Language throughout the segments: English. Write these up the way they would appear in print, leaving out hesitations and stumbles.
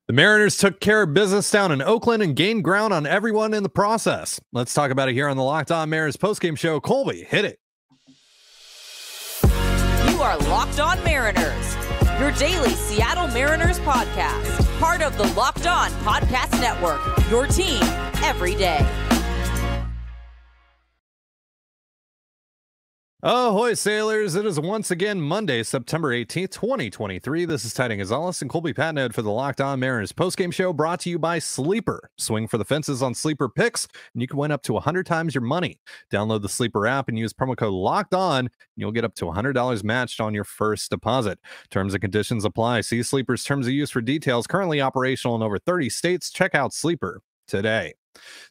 The Mariners took care of business down in Oakland and gained ground on everyone in the process. Let's talk about it here on the Locked On Mariners postgame show. Colby, hit it. You are Locked On Mariners, your daily Seattle Mariners podcast. Part of the Locked On Podcast Network, your team every day. Ahoy, sailors. It is once again Monday, September 18th, 2023. This is Trident and Colby Patnode for the Locked On Mariners postgame show, brought to you by Sleeper. Swing for the fences on Sleeper picks, and you can win up to 100 times your money. Download the Sleeper app and use promo code Locked On, and you'll get up to $100 matched on your first deposit. Terms and conditions apply. See Sleeper's terms of use for details. Currently operational in over 30 states. Check out Sleeper today.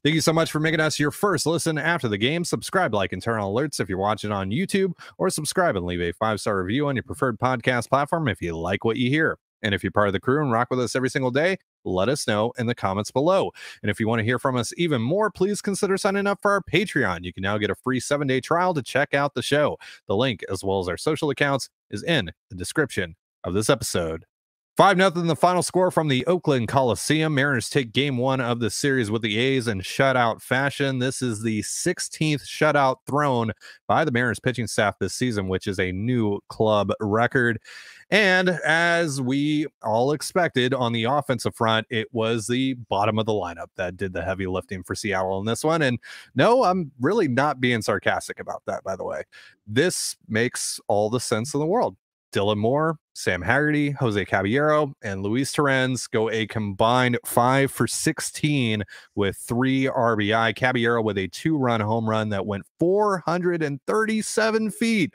Thank you so much for making us your first listen after the game. Subscribe, like, and turn on alerts if you're watching on YouTube, or subscribe and leave a 5-star review on your preferred podcast platform if you like what you hear. And if you're part of the crew and rock with us every single day, let us know in the comments below. And if you want to hear from us even more, please consider signing up for our Patreon. You can now get a free 7-day trial to check out the show. The link, as well as our social accounts, is in the description of this episode. 5-0 the final score from the Oakland Coliseum. Mariners take game one of the series with the A's in shutout fashion. This is the 16th shutout thrown by the Mariners pitching staff this season, which is a new club record. And as we all expected on the offensive front, it was the bottom of the lineup that did the heavy lifting for Seattle in this one. And no, I'm really not being sarcastic about that, by the way. This makes all the sense in the world. Dylan Moore, Sam Haggerty, Jose Caballero, and Luis Torrens go a combined 5 for 16 with 3 RBI. Caballero with a 2-run home run that went 437 feet.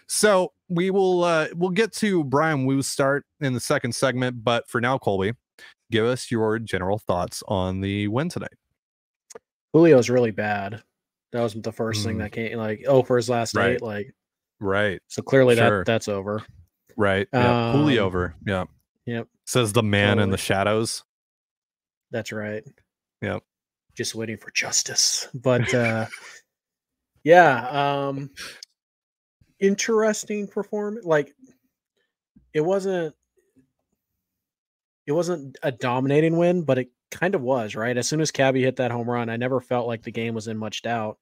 So we'll get to Bryan Woo's start in the second segment, but for now, Colby, give us your general thoughts on the win tonight. Julio's really bad. That was the first thing that came, for his last 8, Right. So clearly that's over. Right. Yeah. Julio over. Yeah. Yep. Says the man in the shadows. That's right. Yep. Just waiting for justice. But interesting performance. It wasn't a dominating win, but it kind of was, right? As soon as Cabby hit that home run, I never felt like the game was in much doubt.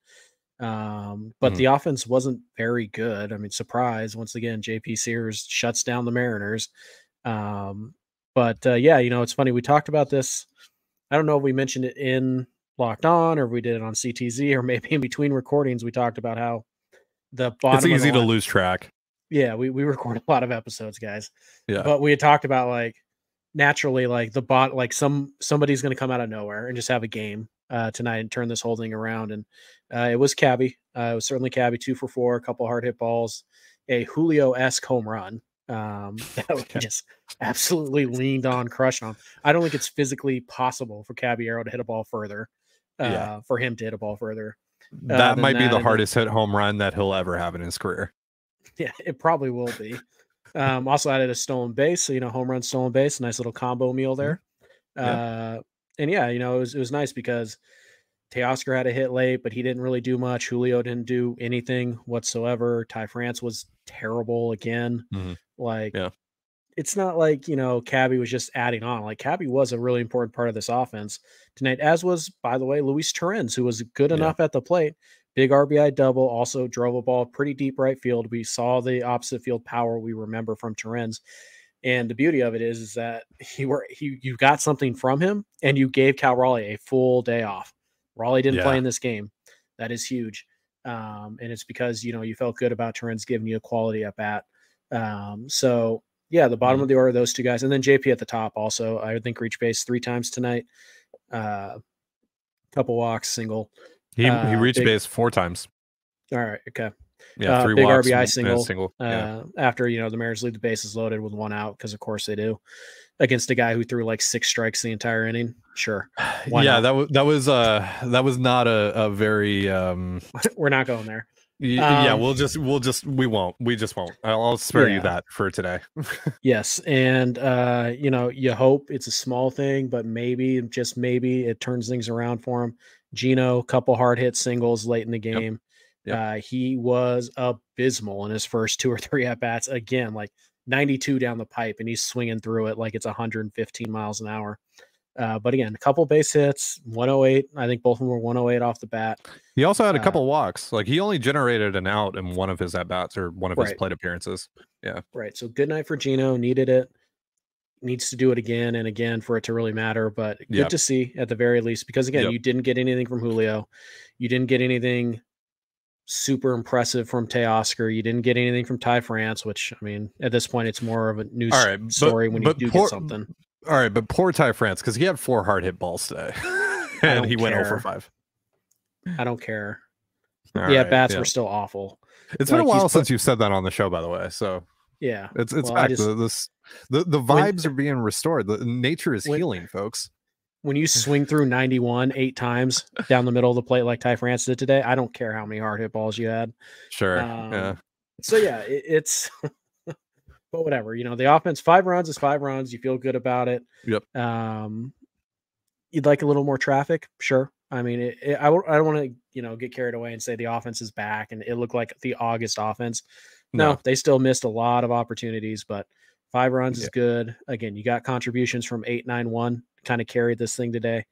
But the offense wasn't very good. I mean, surprise, once again, JP Sears shuts down the Mariners. It's funny. We talked about this. I don't know if we mentioned it in Locked On or if we did it on CTZ or maybe in between recordings. We talked about how the bottom. It's easy to lose track. Yeah, we record a lot of episodes, guys. Yeah. But we had talked about naturally, somebody's going to come out of nowhere and just have a game tonight and turn this whole thing around. And it was Cabby. It was certainly Cabby, 2 for 4, a couple hard hit balls, a Julio-esque home run that just absolutely leaned on, crushed on. I don't think it's physically possible for Caballero to hit a ball further, for him to hit a ball further. That might be the hardest hit home run that he'll ever have in his career. Yeah, it probably will be. Also added a stolen base, so home run, stolen base, nice little combo meal there. It was nice because Teoscar had a hit late, but he didn't really do much. Julio didn't do anything whatsoever. Ty France was terrible again. It's not like Cabby was just adding on. Cabby was a really important part of this offense tonight, as was, by the way, Luis Torrens, who was good enough at the plate. Big RBI double, also drove a ball pretty deep right field. We saw the opposite field power we remember from Torrens. And the beauty of it is that you got something from him, and you gave Cal Raleigh a full day off. Raleigh didn't play in this game. That is huge. And it's because, you felt good about Torrens giving you a quality at bat. The bottom of the order, those two guys. And then JP at the top also, I would think, reached base 3 times tonight. Couple walks, single. He reached base 4 times. All right. Okay. Yeah, 3 big walks, RBI single. Yeah. After the Mariners leave the bases loaded with 1 out, because of course they do, against a guy who threw 6 strikes the entire inning. Sure. That was not a very. We're not going there. We just won't. I'll spare you that for today. Yes, and you hope it's a small thing, but maybe, just maybe, it turns things around for him. Gino, couple hard hit singles late in the game. Yep. He was abysmal in his first 2 or 3 at bats. Again, 92 down the pipe, and he's swinging through it like it's 115 miles an hour. But again, a couple base hits, 108. I think both of them were 108 off the bat. He also had a couple walks. Like, he only generated an out in one of his at-bats or one of his plate appearances. Yeah. Right. So good night for Gino. Needed it. Needs to do it again and again for it to really matter. But good to see at the very least, because again, you didn't get anything from Julio. You didn't get anything super impressive from Teoscar. You didn't get anything from Ty France, which, I mean, at this point, it's more of a news story when you do get something. All right, but poor Ty France, because he had 4 hard hit balls today, and he went 0 for 5. I don't care. Bats were still awful. It's been a while since you've said that on the show, by the way. So yeah, it's back. The vibes are being restored. The nature is healing, folks. When you swing through 91 8 times down the middle of the plate like Ty France did today, I don't care how many hard hit balls you had. Sure. So yeah, it's. But whatever, the offense, 5 runs is 5 runs. You feel good about it. Yep. You'd like a little more traffic, sure. I mean, I don't want to, get carried away and say the offense is back and it looked like the August offense. No, they still missed a lot of opportunities, but 5 runs is good. Again, you got contributions from 8-9-1, kind of carried this thing today.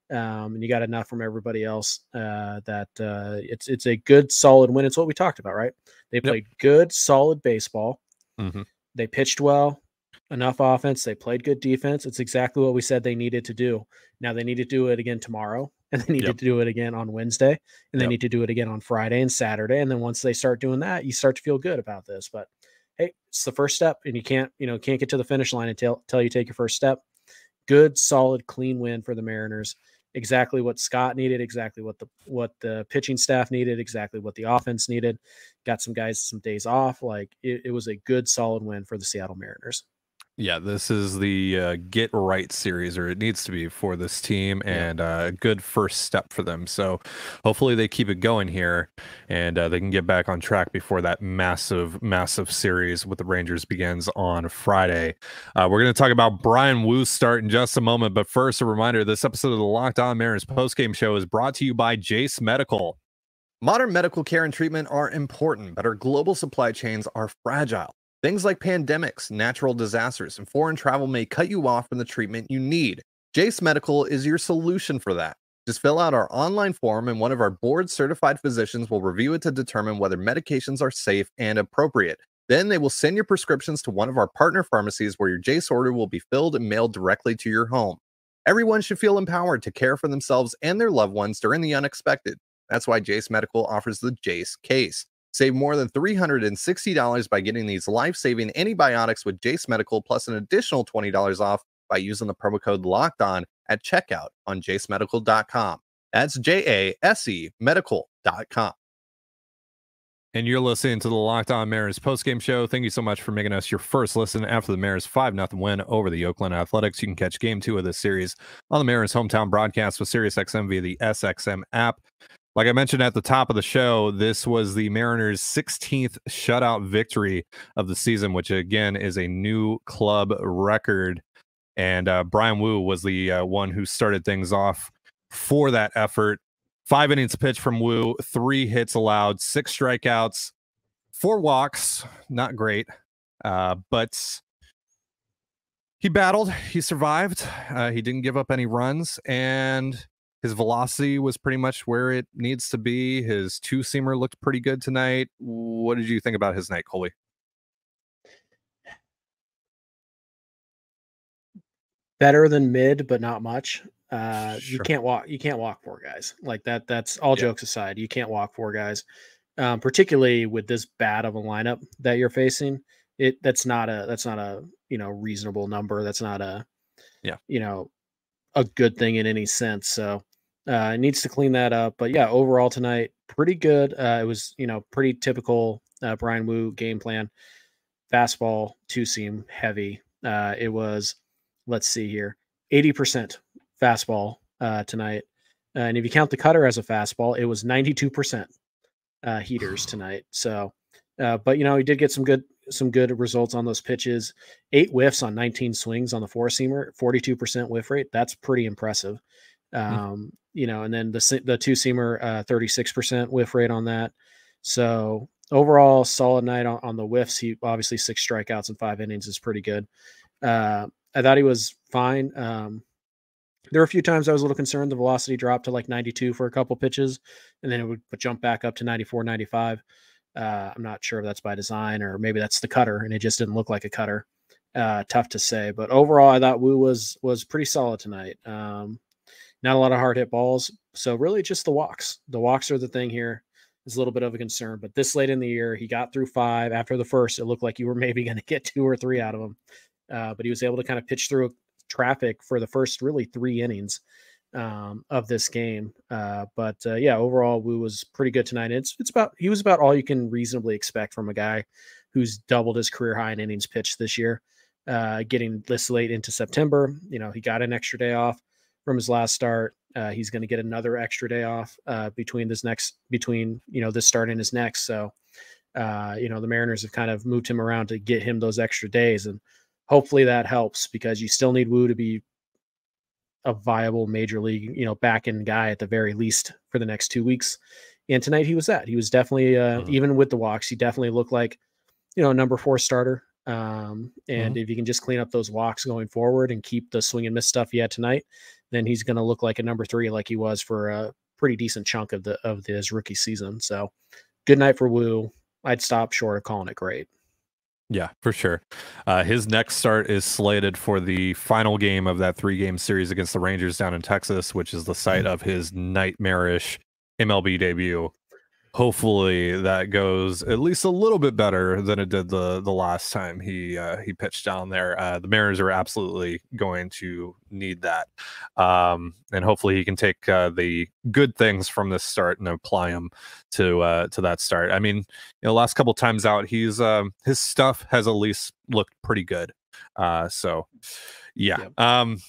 And you got enough from everybody else that it's a good, solid win. It's what we talked about, right? They played good, solid baseball. Mm-hmm. They pitched well, enough offense. They played good defense. It's exactly what we said they needed to do. Now they need to do it again tomorrow, and they need to do it again on Wednesday, and they need to do it again on Friday and Saturday. And then once they start doing that, you start to feel good about this. But hey, it's the first step, and you can't get to the finish line until you take your first step. Good, solid, clean win for the Mariners. Exactly what Scott needed, exactly what the pitching staff needed, exactly what the offense needed. Got some guys some days off. Like it was a good, solid win for the Seattle Mariners. Yeah, this is the get right series, or it needs to be for this team, and a good first step for them. So hopefully they keep it going here, and they can get back on track before that massive series with the Rangers begins on Friday. We're going to talk about Bryan Woo's start in just a moment, but first, a reminder, this episode of the Locked On Mariners postgame show is brought to you by Jace Medical. Modern medical care and treatment are important, but our global supply chains are fragile. Things like pandemics, natural disasters, and foreign travel may cut you off from the treatment you need. Jace Medical is your solution for that. Just fill out our online form and one of our board-certified physicians will review it to determine whether medications are safe and appropriate. Then they will send your prescriptions to one of our partner pharmacies where your Jace order will be filled and mailed directly to your home. Everyone should feel empowered to care for themselves and their loved ones during the unexpected. That's why Jace Medical offers the Jace case. Save more than $360 by getting these life-saving antibiotics with Jace Medical, plus an additional $20 off by using the promo code LOCKEDON at checkout on jacemedical.com. That's JASE medical.com. And you're listening to the Locked On Mariners postgame show. Thank you so much for making us your first listen after the Mariners 5-0 win over the Oakland Athletics. You can catch Game 2 of this series on the Mariners hometown broadcast with SiriusXM via the SXM app. Like I mentioned at the top of the show, this was the Mariners' 16th shutout victory of the season, which again is a new club record. And Bryan Woo was the one who started things off for that effort. 5 innings pitched from Woo, 3 hits allowed, 6 strikeouts, 4 walks. Not great, but he battled. He survived. He didn't give up any runs, and his velocity was pretty much where it needs to be. His two-seamer looked pretty good tonight. What did you think about his night, Colby? Better than mid, but not much. Sure. You can't walk 4 guys like that. That's all jokes aside. You can't walk 4 guys, particularly with this bad of a lineup that you're facing. That's not a reasonable number. That's not a good thing in any sense. So it needs to clean that up. But yeah, overall tonight, pretty good. It was, pretty typical Bryan Woo game plan. Fastball, 2-seam, heavy. It was, let's see here, 80% fastball tonight. And if you count the cutter as a fastball, it was 92% heaters tonight. So, but he did get some good results on those pitches. 8 whiffs on 19 swings on the 4-seamer, 42% whiff rate. That's pretty impressive. And then the 2-seamer, 36% whiff rate on that. So overall, solid night on the whiffs. He obviously 6 strikeouts in 5 innings is pretty good. I thought he was fine. There were a few times I was a little concerned. The velocity dropped to like 92 for a couple pitches, and then it would jump back up to 94, 95. I'm not sure if that's by design or maybe that's the cutter, and it just didn't look like a cutter. Tough to say, but overall, I thought Woo was pretty solid tonight. Not a lot of hard hit balls, so really just the walks. The walks are the thing here. It's a little bit of a concern, but this late in the year, he got through 5. After the first, it looked like you were maybe going to get 2 or 3 out of him, but he was able to kind of pitch through traffic for the first really 3 innings of this game. Yeah, overall, Woo was pretty good tonight. He was about all you can reasonably expect from a guy who's doubled his career high in innings pitched this year. Getting this late into September, he got an extra day off from his last start. He's going to get another extra day off between this start and his next. So, the Mariners have kind of moved him around to get him those extra days, and hopefully that helps because you still need Woo to be a viable major league, back end guy at the very least for the next 2 weeks. And tonight he was that. He was definitely, even with the walks, he definitely looked like, a number 4 starter. If you can just clean up those walks going forward and keep the swing and miss stuff he had tonight, then he's going to look like a number 3 like he was for a pretty decent chunk of his rookie season. So good night for Woo. I'd stop short of calling it great. Yeah, for sure. His next start is slated for the final game of that 3-game series against the Rangers down in Texas, which is the site of his nightmarish MLB debut. Hopefully that goes at least a little bit better than it did the last time he pitched down there. The Mariners are absolutely going to need that, and hopefully he can take the good things from this start and apply them to that start. I mean, last couple times out, his stuff has at least looked pretty good. So yeah. Yep.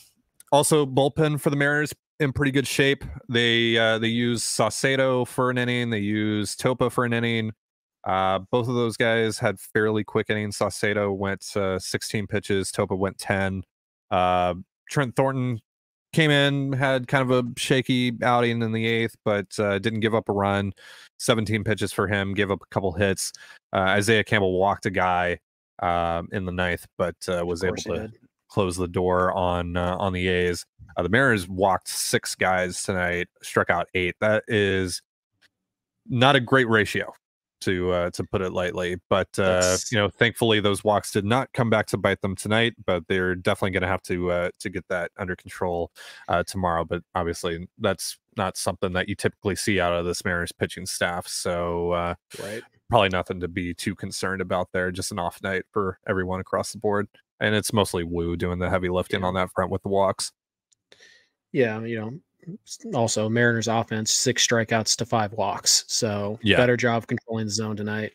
Also, bullpen for the Mariners in pretty good shape. They use Saucedo for an inning. They use Topa for an inning. Both of those guys had fairly quick innings. Saucedo went 16 pitches. Topa went 10. Trent Thornton came in, had kind of a shaky outing in the 8th, but didn't give up a run. 17 pitches for him, gave up a couple hits. Isaiah Campbell walked a guy in the 9th, but was able to close the door on the A's. The Mariners walked 6 guys tonight, struck out 8. That is not a great ratio, to put it lightly. But thankfully those walks did not come back to bite them tonight. But they're definitely going to have to get that under control tomorrow. But obviously that's not something that you typically see out of this Mariners pitching staff. So probably nothing to be too concerned about there. Just an off night for everyone across the board. And it's mostly Woo doing the heavy lifting on that front with the walks. Yeah, also Mariners offense, 6 strikeouts to 5 walks. So better job of controlling the zone tonight,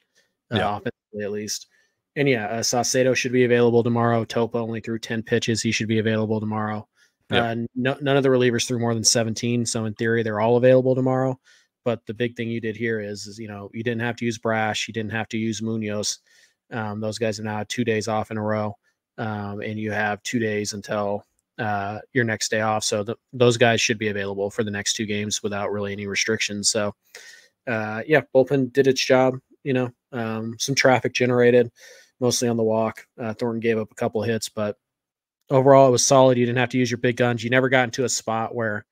offensively at least. And Saucedo should be available tomorrow. Topa only threw 10 pitches. He should be available tomorrow. None of the relievers threw more than 17. So in theory, they're all available tomorrow. But the big thing you did here is you didn't have to use Brash. You didn't have to use Munoz. Those guys have now had 2 days off in a row. And you have 2 days until your next day off. So those guys should be available for the next 2 games without really any restrictions. So bullpen did its job, some traffic generated mostly on the walk. Thornton gave up a couple of hits, but overall it was solid. You didn't have to use your big guns. You never got into a spot where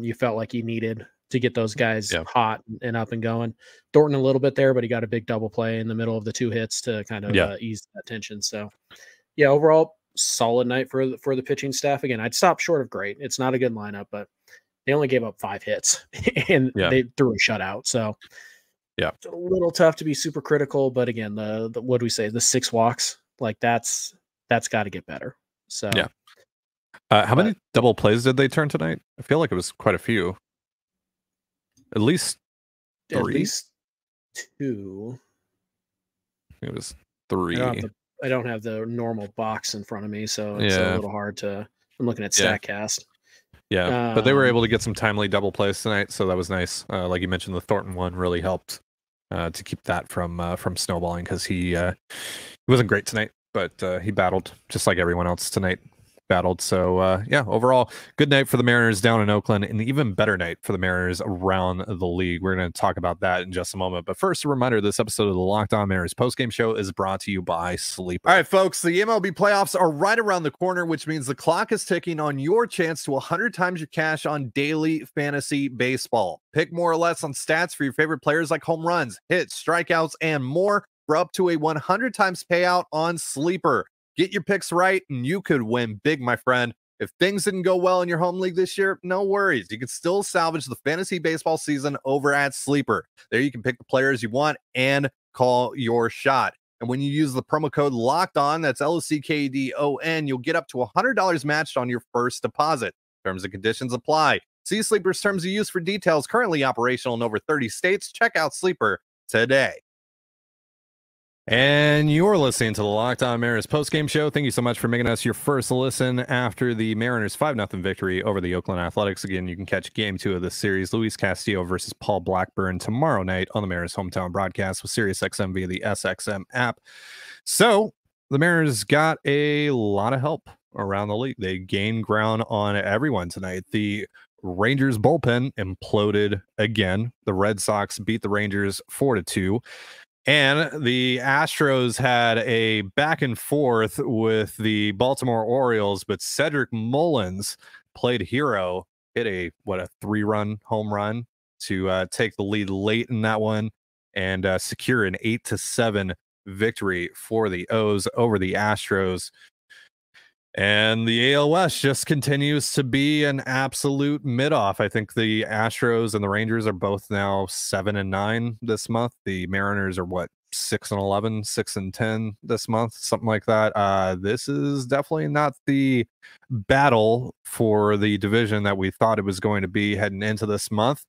you felt like you needed to get those guys hot and up and going. Thornton a little bit there, but he got a big double play in the middle of the 2 hits to kind of ease that tension. So overall solid night for the pitching staff. Again, I'd stop short of great. It's not a good lineup, but they only gave up 5 hits and they threw a shutout. So it's a little tough to be super critical, but again, the what do we say? The 6 walks, like that's got to get better. So how many double plays did they turn tonight? I feel like it was quite a few. At least 3. At least 2. It was 3. I don't have the normal box in front of me, so it's a little hard to. I'm looking at StatCast. Yeah, but they were able to get some timely double plays tonight, so that was nice. Like you mentioned, the Thornton one really helped to keep that from snowballing because he wasn't great tonight, but he battled just like everyone else tonight. battled. So yeah, overall, good night for the Mariners down in Oakland, and even better night for the Mariners around the league. We're going to talk about that in just a moment. But first, a reminder, this episode of the Locked On Mariners postgame show is brought to you by Sleep. All right, folks, the MLB playoffs are right around the corner, which means the clock is ticking on your chance to 100 times your cash on daily fantasy baseball. Pick more or less on stats for your favorite players like home runs, hits, strikeouts, and more for up to a 100 times payout on Sleeper. Get your picks right, and you could win big, my friend. If things didn't go well in your home league this year, no worries. You can still salvage the fantasy baseball season over at Sleeper. There you can pick the players you want and call your shot. And when you use the promo code Locked On, that's LOCKEDON, you'll get up to $100 matched on your first deposit. Terms and conditions apply. See Sleeper's terms of use for details. Currently operational in over 30 states. Check out Sleeper today. And you're listening to the Locked On Mariners postgame show. Thank you so much for making us your first listen after the Mariners 5-0 victory over the Oakland Athletics. Again, you can catch game 2 of this series, Luis Castillo versus Paul Blackburn, tomorrow night on the Mariners hometown broadcast with SiriusXM via the SXM app. So the Mariners got a lot of help around the league. They gained ground on everyone tonight. The Rangers bullpen imploded again. The Red Sox beat the Rangers 4-2. And the Astros had a back and forth with the Baltimore Orioles, but Cedric Mullins played hero, hit a 3-run home run to take the lead late in that one and secure an 8-7 victory for the O's over the Astros. And the AL West just continues to be an absolute mid-off. I think the Astros and the Rangers are both now 7-9 this month. The Mariners are 6-11, 6-10 this month, something like that. This is definitely not the battle for the division that we thought it was going to be heading into this month.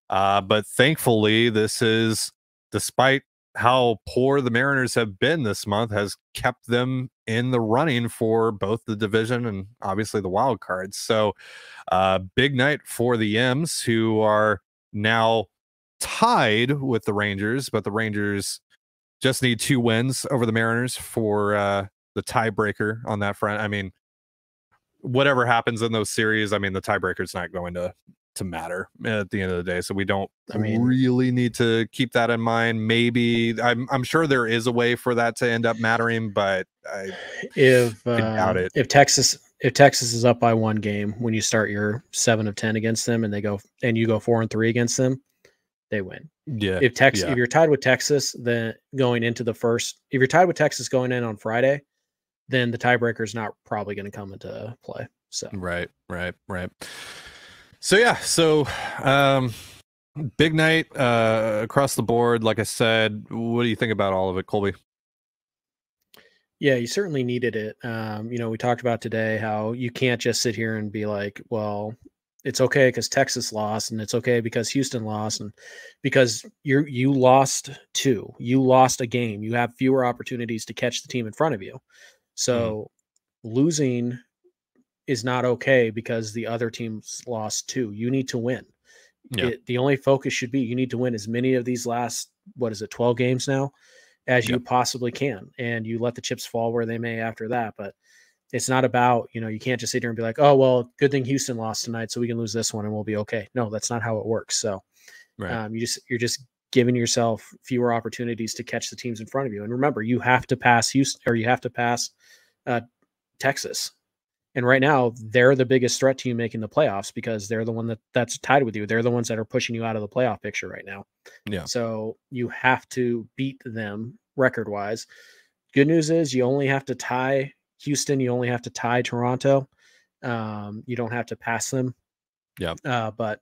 But thankfully, this is, despite how poor the Mariners have been this month, has kept them in the running for both the division and obviously the wild cards. So big night for the M's, who are now tied with the Rangers, but the Rangers just need 2 wins over the Mariners for the tiebreaker on that front. I mean, whatever happens in those series, I mean, the tiebreaker is not going to matter at the end of the day, so we don't really need to keep that in mind. Maybe I'm sure there is a way for that to end up mattering, but I doubt it. If Texas is up by 1 game when you start your 7 of 10 against them, and you go 4-3 against them, they win. Yeah. If you're tied with Texas, then going into the first, if you're tied with Texas going in on Friday, then the tiebreaker is not probably going to come into play. So right. So yeah, big night across the board. Like I said, what do you think about all of it, Colby? Yeah, you certainly needed it. We talked about today how you can't just sit here and be like, well, it's okay because Texas lost, and it's okay because Houston lost, and because you lost 2. You lost a game. You have fewer opportunities to catch the team in front of you. So losing is not okay because the other teams lost 2. You need to win. Yeah. The only focus should be you need to win as many of these last, 12 games now as you possibly can. And you let the chips fall where they may after that. But it's not about, you can't just sit here and be like, oh, well, good thing Houston lost tonight, so we can lose this one and we'll be okay. No, that's not how it works. So you're just giving yourself fewer opportunities to catch the teams in front of you. And remember, you have to pass Houston, or you have to pass Texas. And right now, they're the biggest threat to you making the playoffs because they're the one that's tied with you. They're the ones that are pushing you out of the playoff picture right now. Yeah. So you have to beat them record-wise. Good news is you only have to tie Houston. You only have to tie Toronto. You don't have to pass them. Yeah. But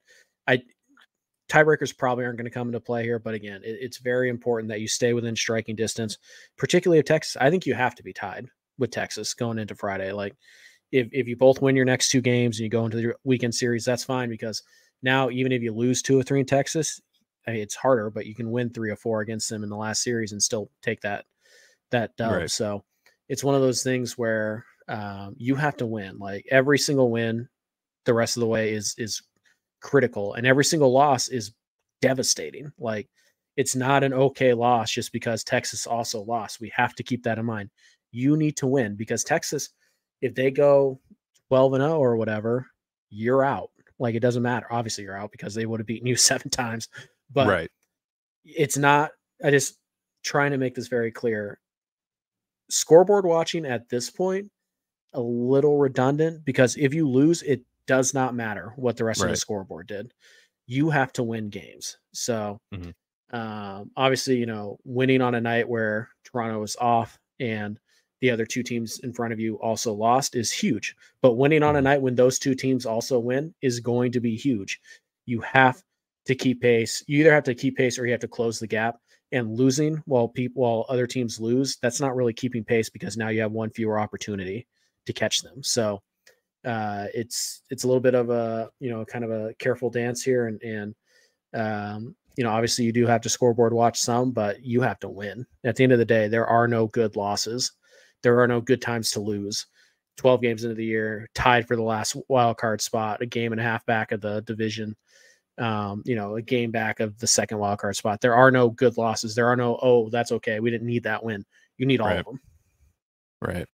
tiebreakers probably aren't going to come into play here. But again, it's very important that you stay within striking distance, particularly of Texas. I think you have to be tied with Texas going into Friday. Like, if you both win your next 2 games and you go into the weekend series, that's fine, because now even if you lose 2 or 3 in Texas, it's harder, but you can win 3 or 4 against them in the last series and still take that dub. Right. So it's one of those things where you have to win. Like, every single win the rest of the way is critical, and every single loss is devastating. Like, it's not an okay loss just because Texas also lost. We have to keep that in mind. You need to win, because Texas, if they go 12-0 or whatever, you're out. Like, it doesn't matter. Obviously, you're out because they would have beaten you 7 times. But it's not. I just trying to make this very clear. Scoreboard watching at this point, a little redundant, because if you lose, it does not matter what the rest of the scoreboard did. You have to win games. So obviously, winning on a night where Toronto was off and the other 2 teams in front of you also lost is huge. But winning on a night when those 2 teams also win is going to be huge. You have to keep pace. You either have to keep pace or you have to close the gap. And losing while other teams lose, that's not really keeping pace, because now you have one fewer opportunity to catch them. So it's a little bit of a kind of a careful dance here, and obviously you do have to scoreboard watch some, but you have to win. At the end of the day, there are no good losses. There are no good times to lose. 12 games into the year, tied for the last wild card spot, a game and a half back of the division. A game back of the second wild card spot. There are no good losses. There are no, oh, that's okay, we didn't need that win. You need all of them. Right.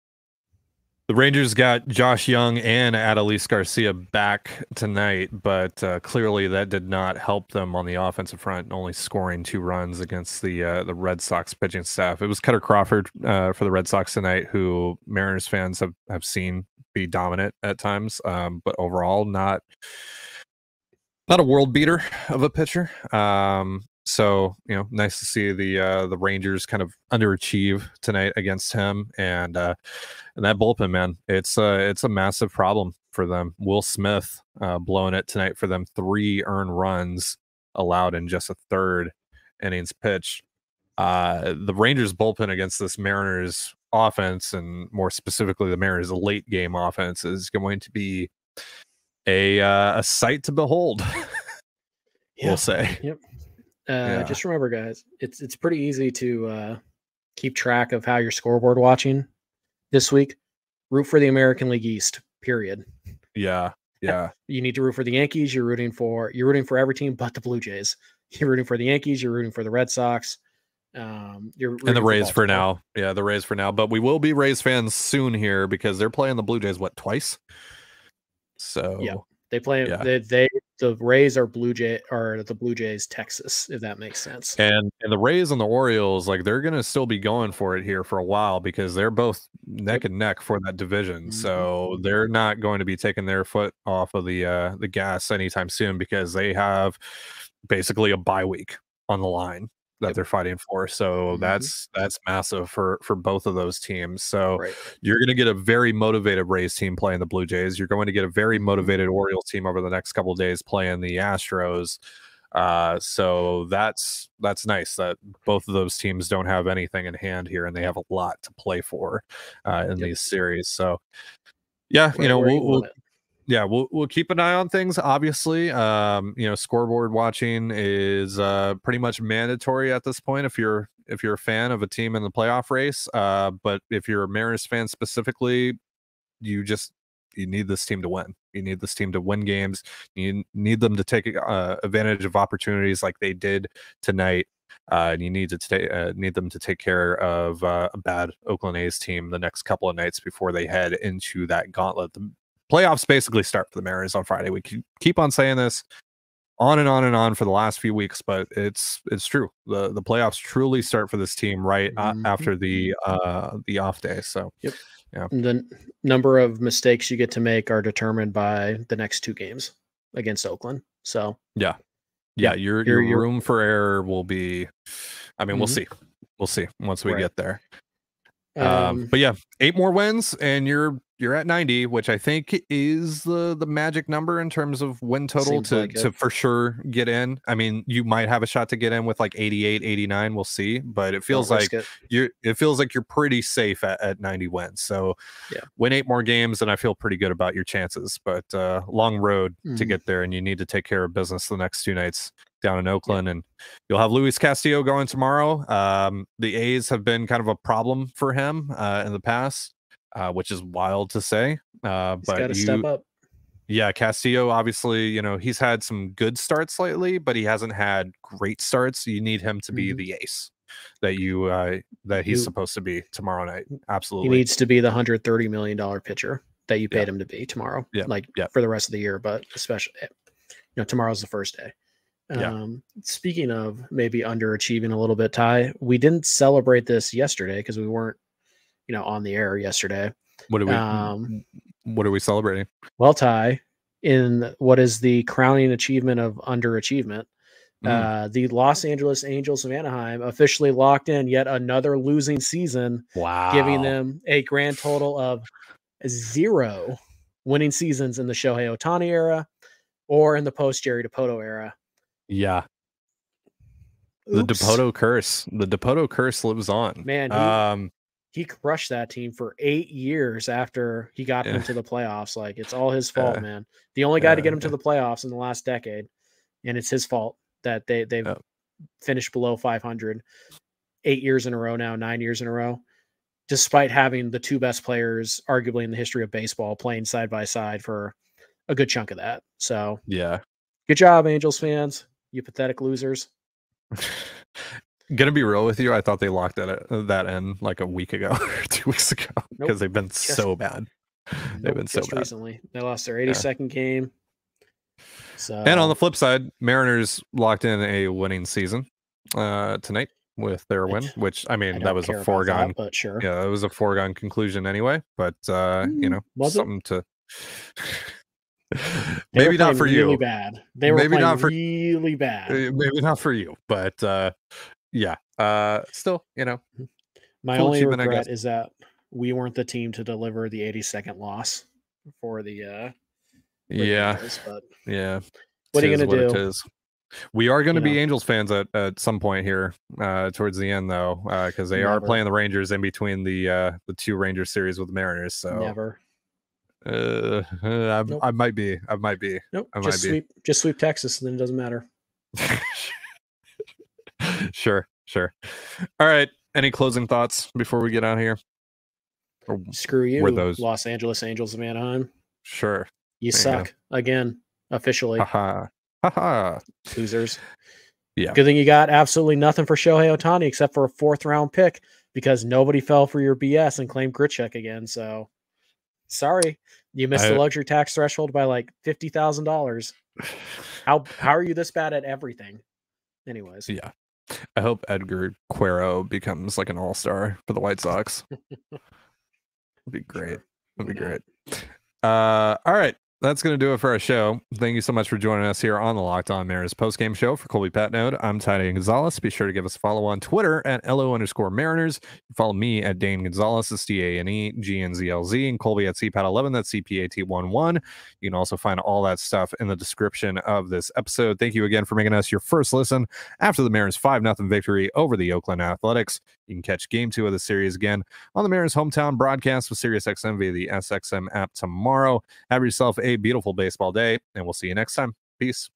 The Rangers got Josh Young and Adolis Garcia back tonight, but clearly that did not help them on the offensive front, only scoring 2 runs against the Red Sox pitching staff. It was Cutter Crawford for the Red Sox tonight, who Mariners fans have seen be dominant at times, but overall not a world beater of a pitcher. So, nice to see the Rangers kind of underachieve tonight against him. And that bullpen, man, it's a massive problem for them. Will Smith blowing it tonight for them. 3 earned runs allowed in just a 3rd innings pitched. The Rangers bullpen against this Mariners offense, and more specifically the Mariners late game offense, is going to be a sight to behold. We'll say. Yep. Just remember, guys, it's pretty easy to keep track of how you're scoreboard watching this week. Root for the American League East, period. Yeah. You need to root for the Yankees. You're rooting for every team but the Blue Jays. You're rooting for the Yankees. You're rooting for the Red Sox. You're and the Rays for now. Yeah, the Rays for now. But we will be Rays fans soon here, because they're playing the Blue Jays twice. So yeah, they play. Yeah. The Rays are the Blue Jays Texas, if that makes sense. And the Rays and the Orioles, like, they're gonna still be going for it here for a while, because they're both neck and neck for that division. So they're not going to be taking their foot off of the gas anytime soon, because they have basically a bye week on the line that they're fighting for. So that's massive for both of those teams. So you're going to get a very motivated Rays team playing the Blue Jays. You're going to get a very motivated Orioles team over the next couple of days playing the Astros. So that's nice that both of those teams don't have anything in hand here, and they have a lot to play for in these series. So yeah, we'll keep an eye on things. Obviously, scoreboard watching is pretty much mandatory at this point if you're a fan of a team in the playoff race. But if you're a Mariners fan specifically, you need this team to win. You need this team to win games. You need them to take advantage of opportunities like they did tonight. And you need them to take care of a bad Oakland A's team the next couple of nights before they head into that gauntlet. The playoffs basically start for the Mariners on Friday. We keep on saying this on and on and on for the last few weeks, but it's true. The playoffs truly start for this team right after the off day. So yeah, the number of mistakes you get to make are determined by the next 2 games against Oakland. So yeah, your room for error will be. I mean, we'll see once we get there. But yeah, 8 more wins and you're at 90, which I think is the magic number in terms of win total to for sure get in. I mean, you might have a shot to get in with like 88, 89. We'll see, but it feels like you're pretty safe at 90 wins. So win 8 more games and I feel pretty good about your chances, but long road to get there, and you need to take care of business the next 2 nights down in Oakland, and you'll have Luis Castillo going tomorrow. The A's have been kind of a problem for him in the past, which is wild to say. But he's got to step up. Yeah, Castillo, obviously, he's had some good starts lately, but he hasn't had great starts. You need him to be the ace that he's supposed to be tomorrow night. Absolutely. He needs to be the $130 million pitcher that you paid him to be tomorrow, for the rest of the year, but especially, tomorrow's the first day. Speaking of maybe underachieving a little bit, Ty, we didn't celebrate this yesterday because we weren't, on the air yesterday. What are we celebrating? Well, Ty, in what is the crowning achievement of underachievement, the Los Angeles Angels of Anaheim officially locked in yet another losing season. Wow. Giving them a grand total of 0 winning seasons in the Shohei Ohtani era or in the post Jerry Dipoto era. Yeah. The Dipoto curse. The Dipoto curse lives on. Man, he crushed that team for 8 years after he got them to the playoffs. Like, it's all his fault, man. The only guy to get him to the playoffs in the last decade, and it's his fault that they've finished below 500 8 years in a row now, 9 years in a row, despite having the two best players arguably in the history of baseball playing side by side for a good chunk of that. So good job, Angels fans, you pathetic losers. Gonna be real with you, I thought they locked that in like a week ago or 2 weeks ago because they've been so bad. They've been so bad recently. They lost their 82nd game. So, and on the flip side, Mariners locked in a winning season tonight with their win, which that was a foregone. But sure, it was a foregone conclusion anyway. But something to. Maybe not for you. Really bad. They were maybe not for really bad. Maybe not for you, but still, My only regret is that we weren't the team to deliver the 82nd loss for the. Mariners, but what are you going to do? We are going to be Angels fans at some point here towards the end, though, because they are playing the Rangers in between the two Rangers series with the Mariners. So never. I might be. Nope. Just sweep Texas, and then it doesn't matter. Sure. All right. Any closing thoughts before we get out of here? Screw you, Los Angeles Angels of Anaheim. Sure. You suck again, officially. Ha. Losers. Yeah. Good thing you got absolutely nothing for Shohei Ohtani except for a 4th round pick because nobody fell for your BS and claimed Grichuk again. So sorry, you missed the luxury tax threshold by like $50,000. How are you this bad at everything? Anyways. Yeah. I hope Edgar Quero becomes like an all-star for the White Sox. That'd be great. That'd be great. All right. That's going to do it for our show. Thank you so much for joining us here on the Locked On Mariners postgame show. For Colby Patnode, I'm Trident Gonzalez. Be sure to give us a follow on Twitter at LO_Mariners. Follow me at Dane Gonzalez, that's DANEGNZLZ, and Colby at CPAT11, that's CPAT11. You can also find all that stuff in the description of this episode. Thank you again for making us your first listen after the Mariners 5-0 victory over the Oakland Athletics. You can catch Game 2 of the series again on the Mariners hometown broadcast with SiriusXM via the SXM app tomorrow. Have yourself a beautiful baseball day, and we'll see you next time. Peace.